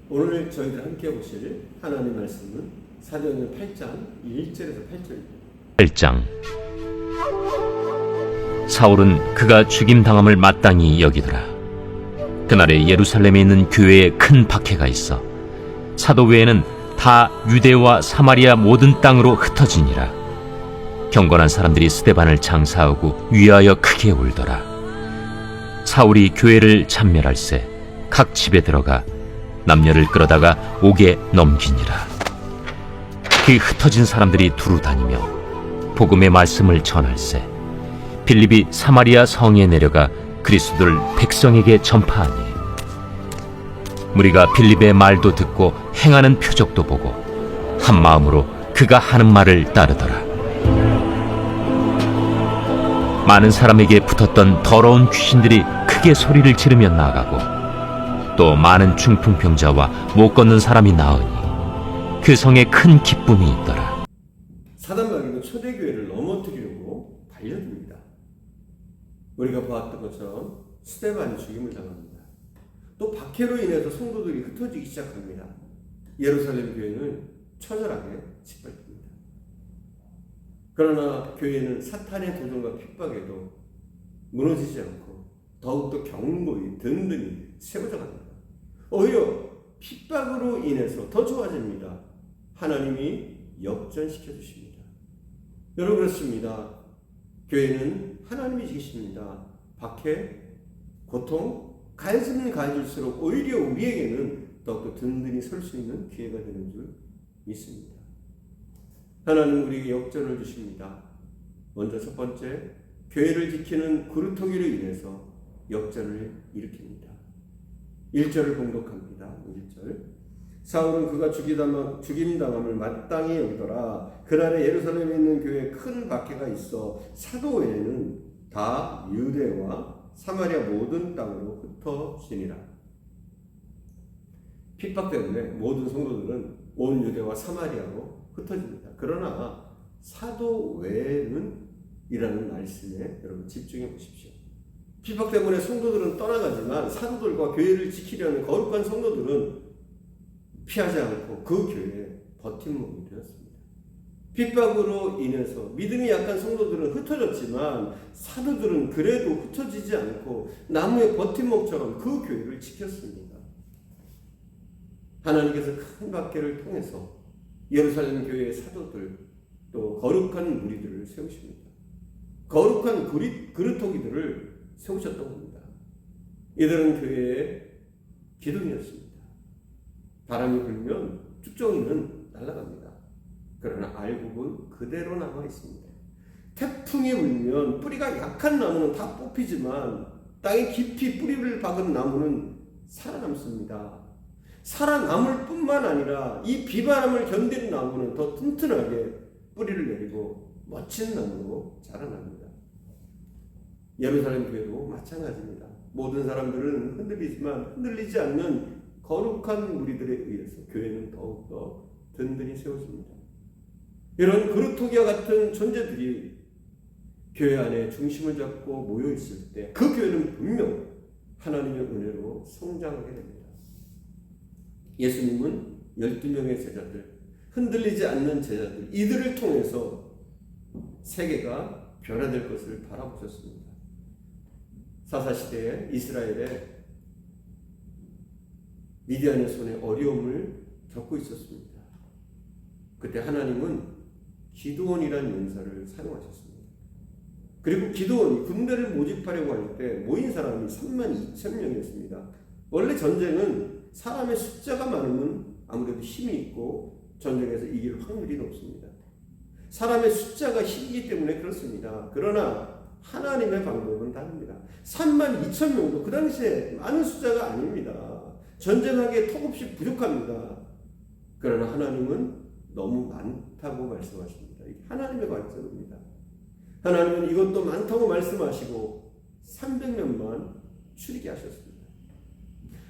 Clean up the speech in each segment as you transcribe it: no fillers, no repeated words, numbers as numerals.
오늘 저희들 함께 보실 하나님 말씀은 사도행전 8장 1절에서 8절입니다. 8장. 사울은 그가 죽임당함을 마땅히 여기더라. 그날에 예루살렘에 있는 교회에 큰 박해가 있어 사도 외에는 다 유대와 사마리아 모든 땅으로 흩어지니라. 경건한 사람들이 스데반을 장사하고 위하여 크게 울더라. 사울이 교회를 참멸할세 각 집에 들어가 남녀를 끌어다가 옥에 넘기니라. 그 흩어진 사람들이 두루 다니며 복음의 말씀을 전할세 빌립이 사마리아 성에 내려가 그리스도를 백성에게 전파하니 무리가 빌립의 말도 듣고 행하는 표적도 보고 한 마음으로 그가 하는 말을 따르더라. 많은 사람에게 붙었던 더러운 귀신들이 크게 소리를 지르며 나가고 또 많은 중풍병자와 못 걷는 사람이 나으니 그 성에 큰 기쁨이 있더라. 사단마귀는 초대교회를 넘어뜨리려고 달려듭니다. 우리가 보았던 것처럼 스데반이 죽임을 당합니다. 또 박해로 인해서 성도들이 흩어지기 시작합니다. 예루살렘 교회는 처절하게 짓밟힙니다. 그러나 교회는 사탄의 도전과 핍박에도 무너지지 않고 더욱더 견고히 든든히 세워져 갑니다. 오히려 핍박으로 인해서 더 좋아집니다. 하나님이 역전시켜 주십니다. 여러분 그렇습니다. 교회는 하나님이 지키십니다. 박해, 고통, 가해지면 가해질수록 오히려 우리에게는 더욱더 든든히 설 수 있는 기회가 되는 줄 믿습니다. 하나님 우리에게 역전을 주십니다. 먼저 첫 번째, 교회를 지키는 그루터기로 인해서 역전을 일으킵니다. 1절을 봉독합니다. 1절. 사울은 그가 죽임당함을 마땅히 여기더라. 그날에 예루살렘에 있는 교회에 큰 박해가 있어 사도 외에는 다 유대와 사마리아 모든 땅으로 흩어지니라. 핍박 때문에 모든 성도들은 온 유대와 사마리아로 흩어집니다. 그러나 사도 외에는 이라는 말씀에 여러분 집중해 보십시오. 핍박 때문에 성도들은 떠나가지만 사도들과 교회를 지키려는 거룩한 성도들은 피하지 않고 그 교회에 버팀목이 되었습니다. 핍박으로 인해서 믿음이 약한 성도들은 흩어졌지만 사도들은 그래도 흩어지지 않고 나무의 버팀목처럼 그 교회를 지켰습니다. 하나님께서 큰 박해를 통해서 예루살렘 교회의 사도들 또 거룩한 무리들을 세우십니다. 거룩한 그루터기들을 세우셨던 겁니다. 이들은 교회의 기둥이었습니다. 바람이 불면 쭉정이는 날아갑니다. 그러나 알곡은 그대로 남아 있습니다. 태풍이 불면 뿌리가 약한 나무는 다 뽑히지만 땅에 깊이 뿌리를 박은 나무는 살아남습니다. 살아남을 뿐만 아니라 이 비바람을 견디는 나무는 더 튼튼하게 뿌리를 내리고 멋진 나무로 자라납니다. 예루살렘 교회도 마찬가지입니다. 모든 사람들은 흔들리지만 흔들리지 않는 거룩한 무리들에 의해서 교회는 더욱더 든든히 세워집니다. 이런 그루터기와 같은 존재들이 교회 안에 중심을 잡고 모여 있을 때 그 교회는 분명 하나님의 은혜로 성장하게 됩니다. 예수님은 12명의 제자들, 흔들리지 않는 제자들, 이들을 통해서 세계가 변화될 것을 바라보셨습니다. 사사시대에 이스라엘에 미디안의 손에 어려움을 겪고 있었습니다. 그때 하나님은 기드온이라는 용사를 사용하셨습니다. 그리고 기드온이 군대를 모집하려고 할 때 모인 사람이 32,000명이었습니다. 원래 전쟁은 사람의 숫자가 많으면 아무래도 힘이 있고 전쟁에서 이길 확률이 높습니다. 사람의 숫자가 힘이기 때문에 그렇습니다. 그러나 하나님의 방법은 다릅니다. 32,000명도 그 당시에 많은 숫자가 아닙니다. 전쟁하기에 턱없이 부족합니다. 그러나 하나님은 너무 많다고 말씀하십니다. 이게 하나님의 관점입니다. 하나님은 이것도 많다고 말씀하시고 300명만 추리게 하셨습니다.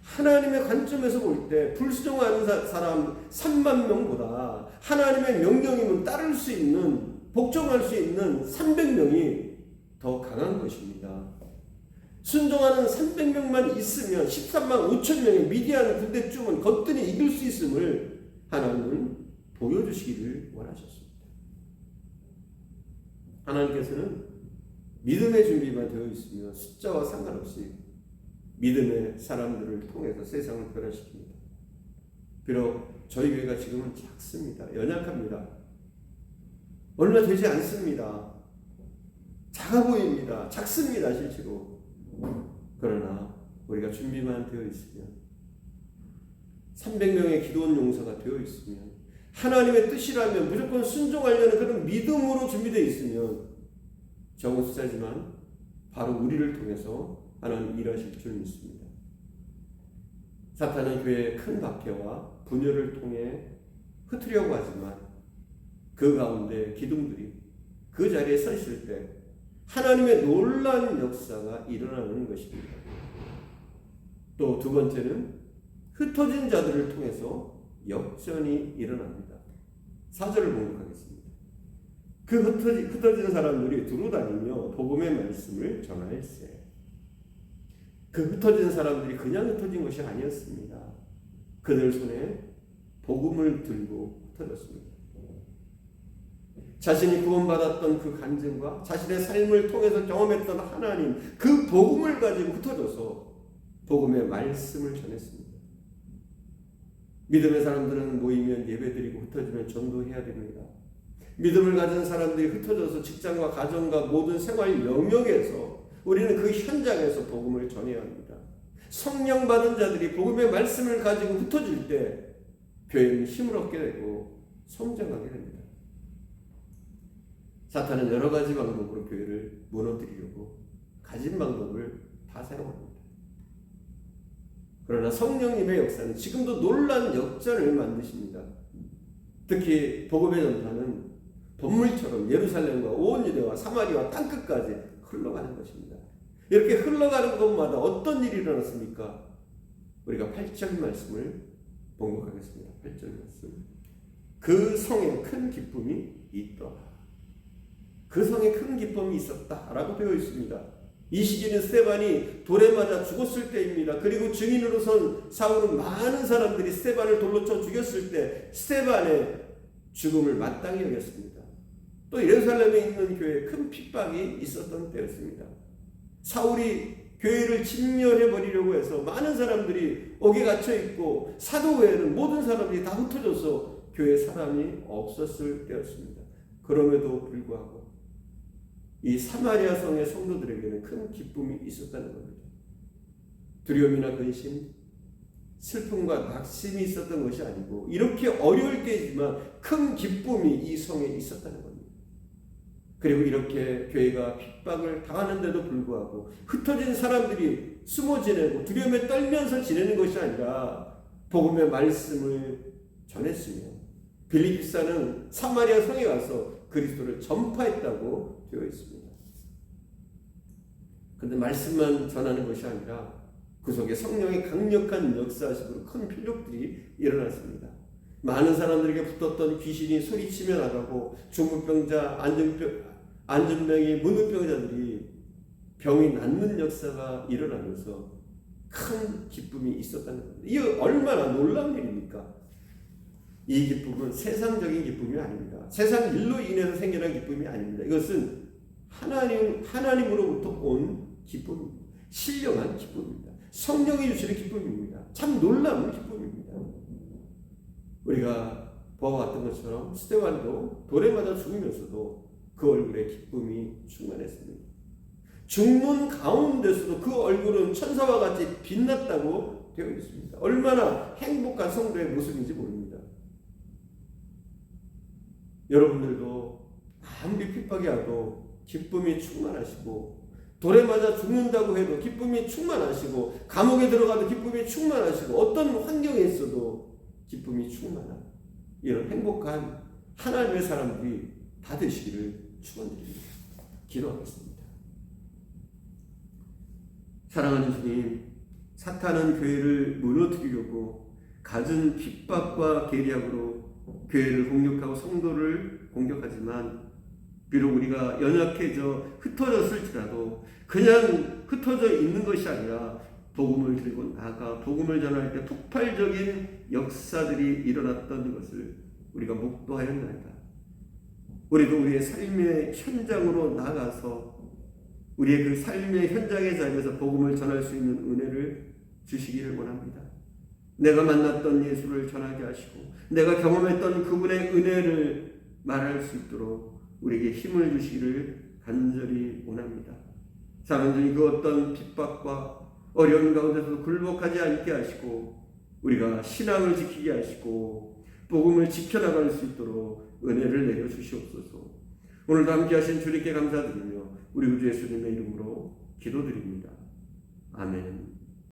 하나님의 관점에서 볼 때 불순종하는 사람 3만 명보다 하나님의 명령이면 따를 수 있는, 복종할 수 있는 300명이 더 강한 것입니다. 순종하는 300명만 있으면 13만 5천 명의 미디안 군대쯤은 거뜬히 이길 수 있음을 하나님은 보여주시기를 원하셨습니다. 하나님께서는 믿음의 준비만 되어 있으면 숫자와 상관없이 믿음의 사람들을 통해서 세상을 변화시킵니다. 비록 저희 교회가 지금은 작습니다. 연약합니다. 얼마 되지 않습니다. 작아 보입니다. 작습니다. 실제로. 그러나 우리가 준비만 되어 있으면 300명의 기도원 용사가 되어 있으면 하나님의 뜻이라면 무조건 순종하려는 그런 믿음으로 준비되어 있으면 적은 숫자지만 바로 우리를 통해서 하나님 일하실 줄 믿습니다. 사탄은 교회의 큰 박해와 분열을 통해 흩으려고 하지만 그 가운데 기둥들이 그 자리에 서 있을 때 하나님의 놀라운 역사가 일어나는 것입니다. 또 두 번째는 흩어진 자들을 통해서 역전이 일어납니다. 4절을 공독하겠습니다. 그 흩어진 사람들이 두루다니며 복음의 말씀을 전하일세. 그 흩어진 사람들이 그냥 흩어진 것이 아니었습니다. 그들 손에 복음을 들고 흩어졌습니다. 자신이 구원받았던 그 간증과 자신의 삶을 통해서 경험했던 하나님, 그 복음을 가지고 흩어져서 복음의 말씀을 전했습니다. 믿음의 사람들은 모이면 예배드리고 흩어지면 전도해야 됩니다. 믿음을 가진 사람들이 흩어져서 직장과 가정과 모든 생활 영역에서 우리는 그 현장에서 복음을 전해야 합니다. 성령 받은 자들이 복음의 말씀을 가지고 흩어질 때 교회는 힘을 얻게 되고 성장하게 됩니다. 사탄은 여러 가지 방법으로 교회를 무너뜨리려고 가진 방법을 다 사용합니다. 그러나 성령님의 역사는 지금도 놀라운 역전을 만드십니다. 특히 복음의 전파는 번물처럼 예루살렘과 온 유대와 사마리아 땅끝까지 흘러가는 것입니다. 이렇게 흘러가는 곳마다 어떤 일이 일어났습니까? 우리가 8절 말씀을 봉독하겠습니다. 8절 말씀. 그 성에 큰 기쁨이 있더라. 그 성에 큰 기쁨이 있었다라고 되어 있습니다. 이 시기는 스데반이 돌에 맞아 죽었을 때입니다. 그리고 증인으로 선 사울은 많은 사람들이 스데반을 돌로 쳐 죽였을 때 스데반의 죽음을 마땅히 여겼습니다. 또 예루살렘에 있는 교회에 큰 핍박이 있었던 때였습니다. 사울이 교회를 진멸해버리려고 해서 많은 사람들이 옥에 갇혀있고 사도 외에는 모든 사람들이 다 흩어져서 교회에 사람이 없었을 때였습니다. 그럼에도 불구하고 이 사마리아 성의 성도들에게는 큰 기쁨이 있었다는 겁니다. 두려움이나 근심, 슬픔과 낙심이 있었던 것이 아니고 이렇게 어려울 때이지만 큰 기쁨이 이 성에 있었다는 겁니다. 그리고 이렇게 교회가 핍박을 당하는데도 불구하고 흩어진 사람들이 숨어 지내고 두려움에 떨면서 지내는 것이 아니라 복음의 말씀을 전했으며 빌립비사는 사마리아 성에 가서 그리스도를 전파했다고 되어 있습니다. 그런데 말씀만 전하는 것이 아니라 그 속에 성령의 강력한 역사식으로 큰 필력들이 일어났습니다. 많은 사람들에게 붙었던 귀신이 소리치며 나가고 중풍병자, 안전병이, 문둥병자들이 병이 낫는 역사가 일어나면서 큰 기쁨이 있었다는 겁니다. 이게 얼마나 놀라운 일입니까? 이 기쁨은 세상적인 기쁨이 아닙니다. 세상 일로 인해서 생겨난 기쁨이 아닙니다. 이것은 하나님으로부터 온 기쁨입니다. 신령한 기쁨입니다. 성령이 주시는 기쁨입니다. 참 놀라운 기쁨입니다. 우리가 보아왔던 것처럼 스데반도 돌에 맞아 죽으면서도 그 얼굴에 기쁨이 충만했습니다. 죽는 가운데서도 그 얼굴은 천사와 같이 빛났다고 되어 있습니다. 얼마나 행복한 성도의 모습인지 모릅니다. 여러분들도 아무리 핍박이 와도 기쁨이 충만하시고 돌에 맞아 죽는다고 해도 기쁨이 충만하시고 감옥에 들어가도 기쁨이 충만하시고 어떤 환경에 있어도 기쁨이 충만한 이런 행복한 하나님의 사람들이 다 되시기를 축원드립니다. 기도하겠습니다. 사랑하는 주님, 사탄은 교회를 무너뜨리려고 갖은 핍박과 계략으로 교회를 공격하고 성도를 공격하지만 비록 우리가 연약해져 흩어졌을지라도 그냥 흩어져 있는 것이 아니라 복음을 들고 나아가 복음을 전할 때 폭발적인 역사들이 일어났던 것을 우리가 목도하였나이다. 우리도 우리의 삶의 현장으로 나가서 우리의 그 삶의 현장의 자리에서 복음을 전할 수 있는 은혜를 주시기를 원합니다. 내가 만났던 예수를 전하게 하시고 내가 경험했던 그분의 은혜를 말할 수 있도록 우리에게 힘을 주시기를 간절히 원합니다. 사람 중에 그 어떤 핍박과 어려운 가운데서도 굴복하지 않게 하시고 우리가 신앙을 지키게 하시고 복음을 지켜나갈 수 있도록 은혜를 내려 주시옵소서. 오늘도 함께 하신 주님께 감사드리며 우리 구주 예수님의 이름으로 기도드립니다. 아멘.